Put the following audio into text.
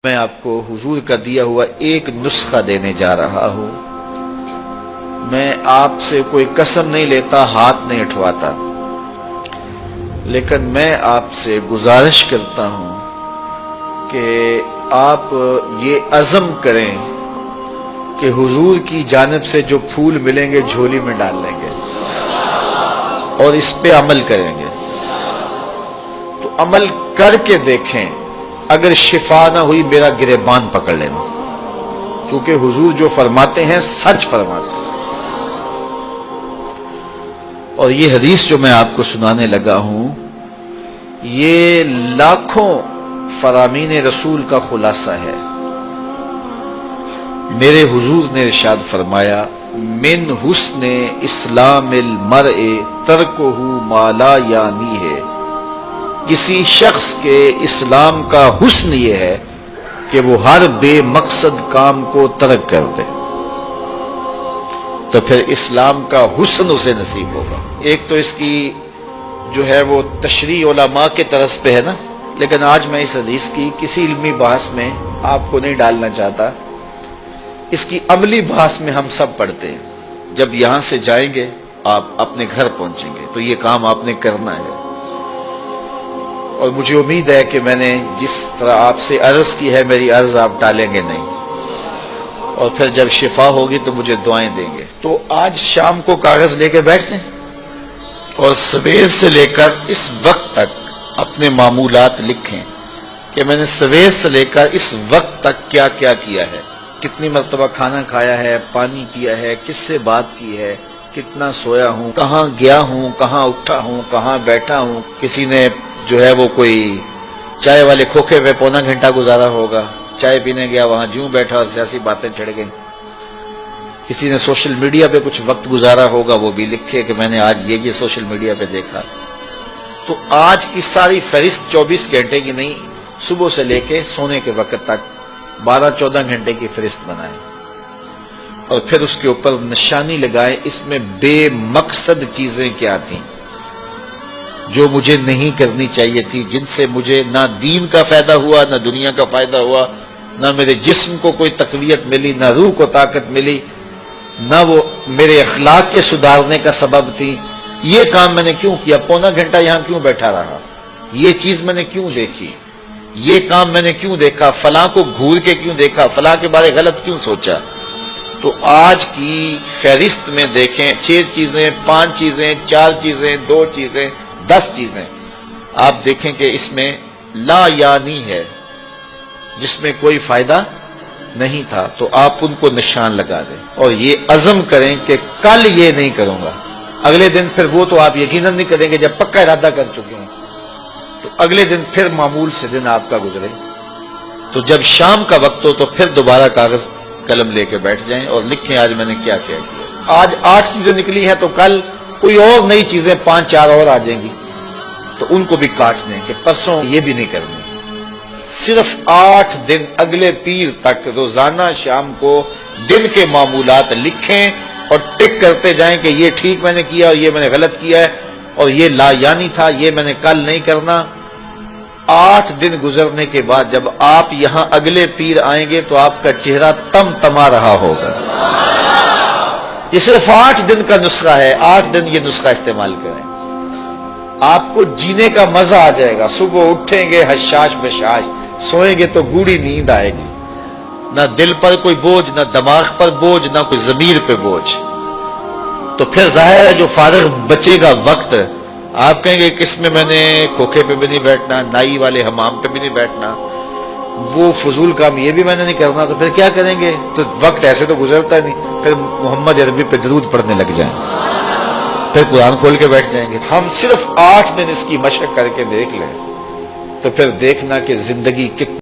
میں آپ کو حضور کا دیا ہوا ایک نسخہ دینے جا رہا ہوں۔ میں آپ سے کوئی قسم نہیں لیتا، ہاتھ نہیں اٹھواتا، لیکن میں آپ سے گزارش کرتا ہوں کہ آپ یہ عزم کریں کہ حضور کی جانب سے جو پھول ملیں گے جھولی میں ڈال لیں گے اور اس پہ عمل کریں گے۔ تو عمل کر کے دیکھیں، اگر شفا نہ ہوئی میرا گریبان پکڑ لینا، کیونکہ حضور جو فرماتے ہیں سچ فرماتے ہیں۔ اور یہ حدیث جو میں آپ کو سنانے لگا ہوں، یہ لاکھوں فرامین رسول کا خلاصہ ہے۔ میرے حضور نے ارشاد فرمایا، من حسن اسلام المرء ترکہ ما لا یعنی ہے۔ کسی شخص کے اسلام کا حسن یہ ہے کہ وہ ہر بے مقصد کام کو ترک کر دے، تو پھر اسلام کا حسن اسے نصیب ہوگا۔ ایک تو اس کی جو ہے وہ تشریح علماء کے طرز پہ ہے نا، لیکن آج میں اس حدیث کی کسی علمی بحث میں آپ کو نہیں ڈالنا چاہتا۔ اس کی عملی بحث میں ہم سب پڑھتے ہیں۔ جب یہاں سے جائیں گے، آپ اپنے گھر پہنچیں گے تو یہ کام آپ نے کرنا ہے۔ اور مجھے امید ہے کہ میں نے جس طرح آپ سے عرض کی ہے، میری عرض آپ ٹالیں گے نہیں، اور پھر جب شفا ہوگی تو مجھے دعائیں دیں گے۔ تو آج شام کو کاغذ لے کے بیٹھ لیں اور سویر سے لے کر اس وقت تک اپنے معمولات لکھیں کہ میں نے سویر سے لے کر اس وقت تک کیا کیا کیا ہے، کتنی مرتبہ کھانا کھایا ہے، پانی پیا ہے، کس سے بات کی ہے، کتنا سویا ہوں، کہاں گیا ہوں، کہاں اٹھا ہوں، کہاں بیٹھا ہوں۔ کسی نے جو ہے وہ کوئی چائے والے کھوکھے پہ پونا گھنٹہ گزارا ہوگا، چائے پینے گیا، وہاں جوں بیٹھا اور سیاسی باتیں چڑھ گئیں۔ کسی نے سوشل میڈیا پہ کچھ وقت گزارا ہوگا، وہ بھی لکھے کہ میں نے آج یہ سوشل میڈیا پہ دیکھا۔ تو آج کی ساری فہرست 24 گھنٹے کی نہیں، صبح سے لے کے سونے کے وقت تک 12-14 گھنٹے کی فہرست بنائیں، اور پھر اس کے اوپر نشانی لگائیں اس میں بے مقصد چیزیں کیا تھیں جو مجھے نہیں کرنی چاہیے تھی، جن سے مجھے نہ دین کا فائدہ ہوا، نہ دنیا کا فائدہ ہوا، نہ میرے جسم کو کوئی تقویت ملی، نہ روح کو طاقت ملی، نہ وہ میرے اخلاق کے سدھارنے کا سبب تھی۔ یہ کام میں نے کیوں کیا؟ پونا گھنٹہ یہاں کیوں بیٹھا رہا؟ یہ چیز میں نے کیوں دیکھی؟ یہ کام میں نے کیوں دیکھا؟ فلاں کو گھور کے کیوں دیکھا؟ فلاں کے بارے غلط کیوں سوچا؟ تو آج کی فہرست میں دیکھیں، 6 چیزیں، 5 چیزیں، 4 چیزیں، 2 چیزیں، 10 چیزیں، آپ دیکھیں کہ اس میں لا یعنی ہے، جس میں کوئی فائدہ نہیں تھا، تو آپ ان کو نشان لگا دیں اور یہ عزم کریں کہ کل یہ نہیں کروں گا۔ اگلے دن پھر وہ تو آپ یقیناً نہیں کریں گے جب پکا ارادہ کر چکے ہیں، تو اگلے دن پھر معمول سے دن آپ کا گزرے، تو جب شام کا وقت ہو تو پھر دوبارہ کاغذ قلم لے کے بیٹھ جائیں اور لکھیں آج میں نے کیا کیا کیا۔ آج 8 چیزیں نکلی ہیں تو کل کوئی اور نئی چیزیں 5-4 اور آ جائیں گی، تو ان کو بھی کاٹ دیں کہ پرسوں یہ بھی نہیں کرنی۔ صرف 8 دن اگلے پیر تک روزانہ شام کو دن کے معمولات لکھیں اور ٹک کرتے جائیں کہ یہ ٹھیک میں نے کیا اور یہ میں نے غلط کیا ہے، اور یہ لا یعنی تھا، یہ میں نے کل نہیں کرنا۔ 8 دن گزرنے کے بعد جب آپ یہاں اگلے پیر آئیں گے تو آپ کا چہرہ تم تما رہا ہوگا۔ یہ صرف 8 دن کا نسخہ ہے، 8 دن یہ نسخہ استعمال کریں، آپ کو جینے کا مزہ آ جائے گا۔ صبح اٹھیں گے حشاش بشاش، سوئیں گے تو گوڑی نیند آئے گی، نہ دل پر کوئی بوجھ، نہ دماغ پر بوجھ، نہ کوئی ضمیر پہ بوجھ۔ تو پھر ظاہر ہے جو فارغ بچے گا وقت، آپ کہیں گے کس میں نے کھوکھے پہ بھی نہیں بیٹھنا، نائی والے حمام پہ بھی نہیں بیٹھنا، وہ فضول کام یہ بھی میں نے نہیں کرنا، تو پھر کیا کریں گے؟ تو وقت ایسے تو گزرتا نہیں، پھر محمد عربی پہ درود پڑھنے لگ جائیں، پھر قرآن کھول کے بیٹھ جائیں گے۔ ہم صرف 8 دن اس کی مشق کر کے دیکھ لیں تو پھر دیکھنا کہ زندگی کتنی